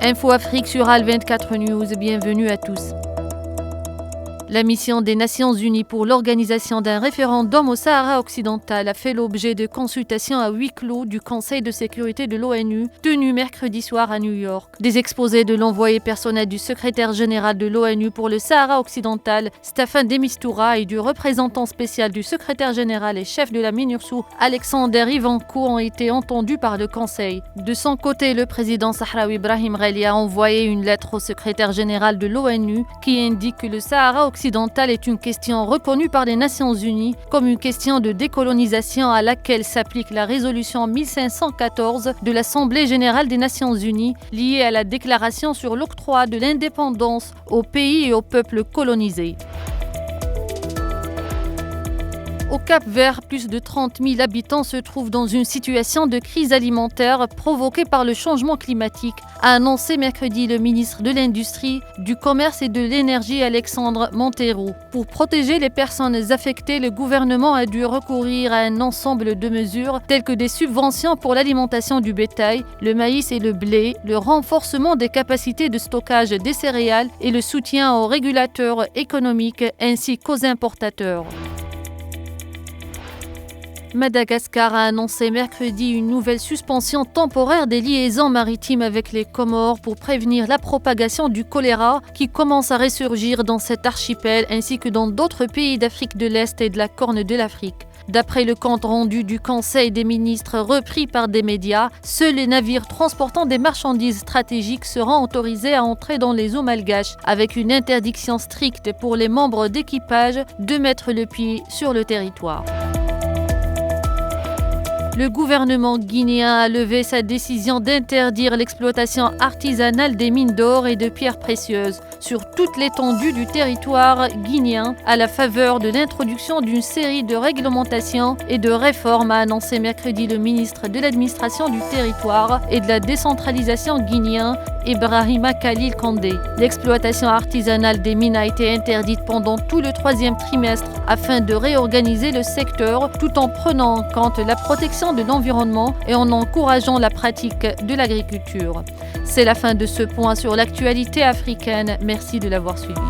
Info Afrique sur Al24 News, bienvenue à tous. La mission des Nations Unies pour l'organisation d'un référendum au Sahara occidental a fait l'objet de consultations à huis clos du Conseil de sécurité de l'ONU, tenu mercredi soir à New York. Des exposés de l'envoyé personnel du secrétaire général de l'ONU pour le Sahara occidental, Staffan de Mistura, et du représentant spécial du secrétaire général et chef de la MINURSO, Alexander Ivanko, ont été entendus par le Conseil. De son côté, le président sahraoui Brahim Ghali a envoyé une lettre au secrétaire général de l'ONU qui indique que le Sahara occidental est une question reconnue par les Nations Unies comme une question de décolonisation à laquelle s'applique la résolution 1514 de l'Assemblée générale des Nations Unies liée à la déclaration sur l'octroi de l'indépendance aux pays et aux peuples colonisés. Au Cap-Vert, plus de 30 000 habitants se trouvent dans une situation de crise alimentaire provoquée par le changement climatique, a annoncé mercredi le ministre de l'Industrie, du Commerce et de l'Énergie Alexandre Montero. Pour protéger les personnes affectées, le gouvernement a dû recourir à un ensemble de mesures telles que des subventions pour l'alimentation du bétail, le maïs et le blé, le renforcement des capacités de stockage des céréales et le soutien aux régulateurs économiques ainsi qu'aux importateurs. Madagascar a annoncé mercredi une nouvelle suspension temporaire des liaisons maritimes avec les Comores pour prévenir la propagation du choléra qui commence à ressurgir dans cet archipel ainsi que dans d'autres pays d'Afrique de l'Est et de la Corne de l'Afrique. D'après le compte rendu du Conseil des ministres repris par des médias, seuls les navires transportant des marchandises stratégiques seront autorisés à entrer dans les eaux malgaches, avec une interdiction stricte pour les membres d'équipage de mettre le pied sur le territoire. Le gouvernement guinéen a levé sa décision d'interdire l'exploitation artisanale des mines d'or et de pierres précieuses sur toute l'étendue du territoire guinéen à la faveur de l'introduction d'une série de réglementations et de réformes, a annoncé mercredi le ministre de l'administration du territoire et de la décentralisation guinéen, Ibrahima Khalil Kandé. L'exploitation artisanale des mines a été interdite pendant tout le troisième trimestre afin de réorganiser le secteur tout en prenant en compte la protection de l'environnement et en encourageant la pratique de l'agriculture. C'est la fin de ce point sur l'actualité africaine. Merci de l'avoir suivi.